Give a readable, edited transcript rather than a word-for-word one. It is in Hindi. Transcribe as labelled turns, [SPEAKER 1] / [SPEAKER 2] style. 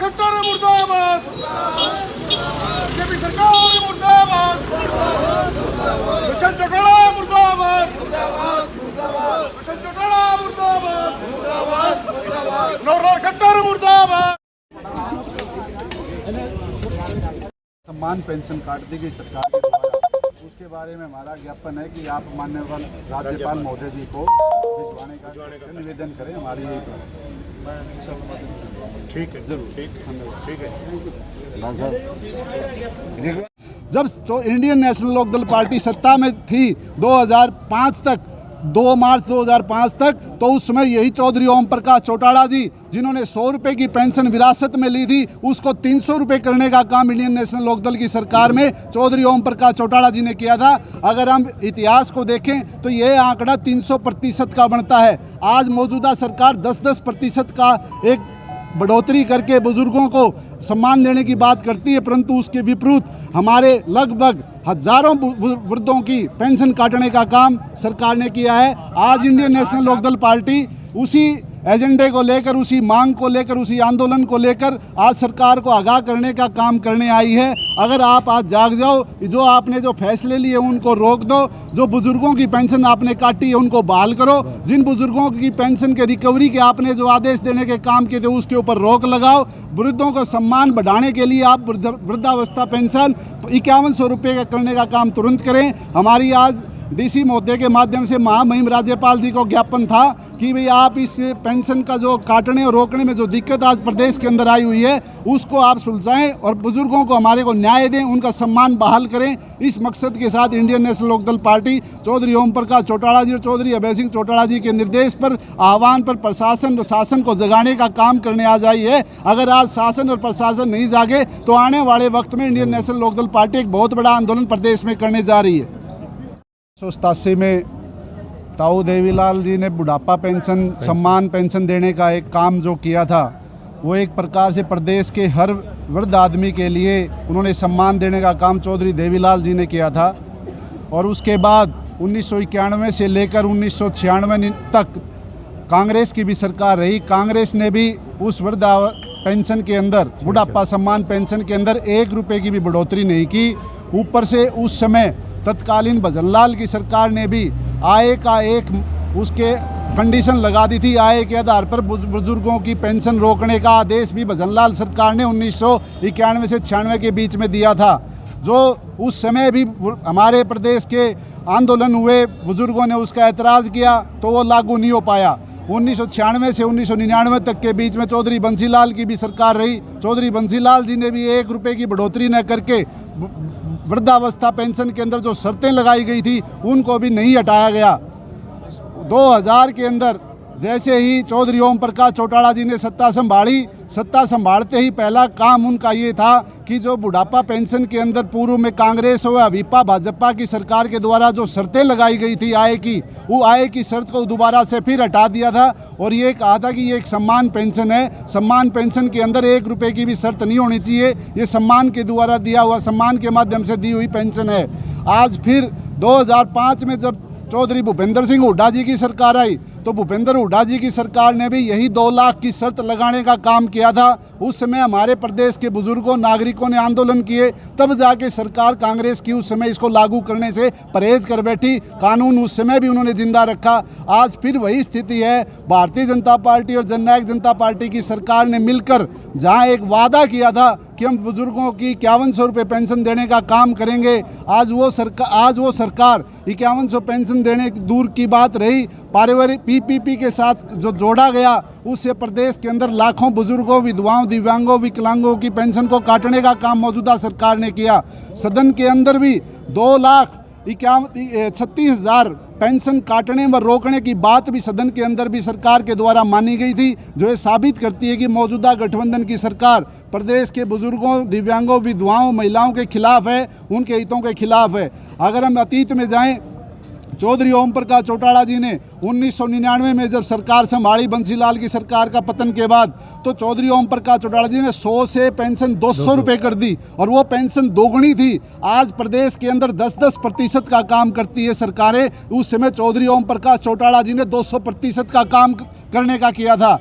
[SPEAKER 1] खट्टर मुर्दाबाद, बीजेपी सरकार मुर्दाबाद, मिशन चौटाला मुर्दाबाद, मिशन चौटाला मुर्दाबाद, मनोहर खट्टर मुर्दाबाद।
[SPEAKER 2] सम्मान पेंशन काट दी गई सरकार के द्वारा, उसके बारे में हमारा ज्ञापन है कि आप माननीय राज्यपाल महोदय जी को भिजवाने का निवेदन करें। हमारी यही
[SPEAKER 3] ठीक है, जरूर ठीक है।
[SPEAKER 2] जब तो इंडियन नेशनल लोकदल पार्टी सत्ता में थी 2005 तक, 2 मार्च 2005 तक, तो उस समय यही चौधरी ओम प्रकाश चौटाला जी जिन्होंने 100 रुपये की पेंशन विरासत में ली थी, उसको 300 रुपये करने का काम इंडियन नेशनल लोकदल की सरकार में चौधरी ओम प्रकाश चौटाला जी ने किया था। अगर हम इतिहास को देखें तो यह आंकड़ा 300% का बनता है। आज मौजूदा सरकार 10% का एक बढ़ोतरी करके बुजुर्गों को सम्मान देने की बात करती है, परंतु उसके विपरीत हमारे लगभग हजारों वृद्धों की पेंशन काटने का काम सरकार ने किया है। आज इंडियन नेशनल लोकदल पार्टी उसी एजेंडे को लेकर, उसी मांग को लेकर, उसी आंदोलन को लेकर आज सरकार को आगाह करने का काम करने आई है। अगर आप आज जाग जाओ, जो आपने जो फैसले लिए उनको रोक दो, जो बुजुर्गों की पेंशन आपने काटी है उनको बहाल करो, जिन बुजुर्गों की पेंशन के रिकवरी के आपने जो आदेश देने के काम किए थे उसके ऊपर रोक लगाओ। वृद्धों को सम्मान बढ़ाने के लिए आप वृद्धावस्था पेंशन 5100 रुपये करने का काम तुरंत करें। हमारी आज डीसी महोदय के माध्यम से महामहिम राज्यपाल जी को ज्ञापन था कि भाई आप इस पेंशन का जो काटने और रोकने में जो दिक्कत आज प्रदेश के अंदर आई हुई है उसको आप सुलझाएं और बुजुर्गों को हमारे को न्याय दें, उनका सम्मान बहाल करें। इस मकसद के साथ Indian national Lokdal party Chaudhary Om Prakash Chautala ji और चौधरी अभय सिंह चौटाला जी के निर्देश पर, आह्वान पर प्रशासन और शासन को जगाने का काम करने आ जाई है। अगर आज शासन और प्रशासन नहीं जागे तो आने वाले वक्त में इंडियन नेशनल लोकदल पार्टी एक बहुत बड़ा आंदोलन प्रदेश में करने जा रही है। 1987 में ताऊ देवीलाल जी ने बुढ़ापा पेंशन, सम्मान पेंशन देने का एक काम जो किया था, वो एक प्रकार से प्रदेश के हर वृद्ध आदमी के लिए उन्होंने सम्मान देने का काम चौधरी देवीलाल जी ने किया था। और उसके बाद 1991 से लेकर 1996 तक कांग्रेस की भी सरकार रही। कांग्रेस ने भी उस वृद्ध पेंशन के अंदर, बुढ़ापा सम्मान पेंशन के अंदर 1 रुपये की भी बढ़ोतरी नहीं की। ऊपर से उस समय तत्कालीन भजनलाल की सरकार ने भी आय का एक उसके कंडीशन लगा दी थी। आय के आधार पर बुजुर्गों की पेंशन रोकने का आदेश भी भजनलाल सरकार ने 1991 से 96 के बीच में दिया था। जो उस समय भी हमारे प्रदेश के आंदोलन हुए, बुजुर्गों ने उसका एतराज़ किया तो वो लागू नहीं हो पाया। 1996 से 1999 तक के बीच में चौधरी बंसीलाल की भी सरकार रही। चौधरी बंसीलाल जी ने भी 1 रुपये की बढ़ोतरी न करके वृद्धावस्था पेंशन के अंदर जो शर्तें लगाई गई थी उनको भी नहीं हटाया गया। 2000 के अंदर जैसे ही चौधरी ओम प्रकाश चौटाला जी ने सत्ता संभाली, सत्ता संभालते ही पहला काम उनका ये था कि जो बुढ़ापा पेंशन के अंदर पूर्व में कांग्रेस व अवीपा भाजपा की सरकार के द्वारा जो शर्तें लगाई गई थी आय की, वो आय की शर्त को दोबारा से फिर हटा दिया था और ये कहा था कि ये एक सम्मान पेंशन है। सम्मान पेंशन के अंदर 1 रुपये की भी शर्त नहीं होनी चाहिए, ये सम्मान के द्वारा दिया हुआ, सम्मान के माध्यम से दी हुई पेंशन है। आज फिर 2005 में जब चौधरी भूपेंद्र सिंह हुड्डा जी की सरकार आई तो भूपेंद्र हुड्डा जी की सरकार ने भी यही 2 लाख की शर्त लगाने का काम किया था। उस समय हमारे प्रदेश के बुजुर्गों, नागरिकों ने आंदोलन किए, तब जाके सरकार कांग्रेस की उस समय इसको लागू करने से परहेज कर बैठी। कानून उस समय भी उन्होंने जिंदा रखा। आज फिर वही स्थिति है। भारतीय जनता पार्टी और जननायक जनता पार्टी की सरकार ने मिलकर जहां एक वादा किया था कि हम बुजुर्गों की 5100 रुपये पेंशन देने का काम करेंगे, आज वो सरकार 5100 पेंशन देने दूर की बात रही, पारिवारिक पीपीपी के साथ जो जोड़ा गया उससे प्रदेश के अंदर लाखों बुजुर्गों, विधवाओं, दिव्यांगों, विकलांगों की पेंशन को काटने का काम मौजूदा सरकार ने किया। सदन के अंदर भी 2,36,000 पेंशन काटने व रोकने की बात भी सदन के अंदर भी सरकार के द्वारा मानी गई थी, जो ये साबित करती है कि मौजूदा गठबंधन की सरकार प्रदेश के बुजुर्गों, दिव्यांगों, विधवाओं, महिलाओं के खिलाफ है, उनके हितों के खिलाफ है। अगर हम अतीत में जाएं, चौधरी ओम प्रकाश चौटाला जी ने 1999 में जब सरकार संभाली बंसीलाल की सरकार का पतन के बाद, तो चौधरी ओम प्रकाश चौटाला जी ने 100 से पेंशन 200 रुपये कर दी और वो पेंशन दोगुनी थी। आज प्रदेश के अंदर 10-10% का काम करती है सरकारें। उस समय चौधरी ओम प्रकाश चौटाला जी ने 200% का काम करने का किया था।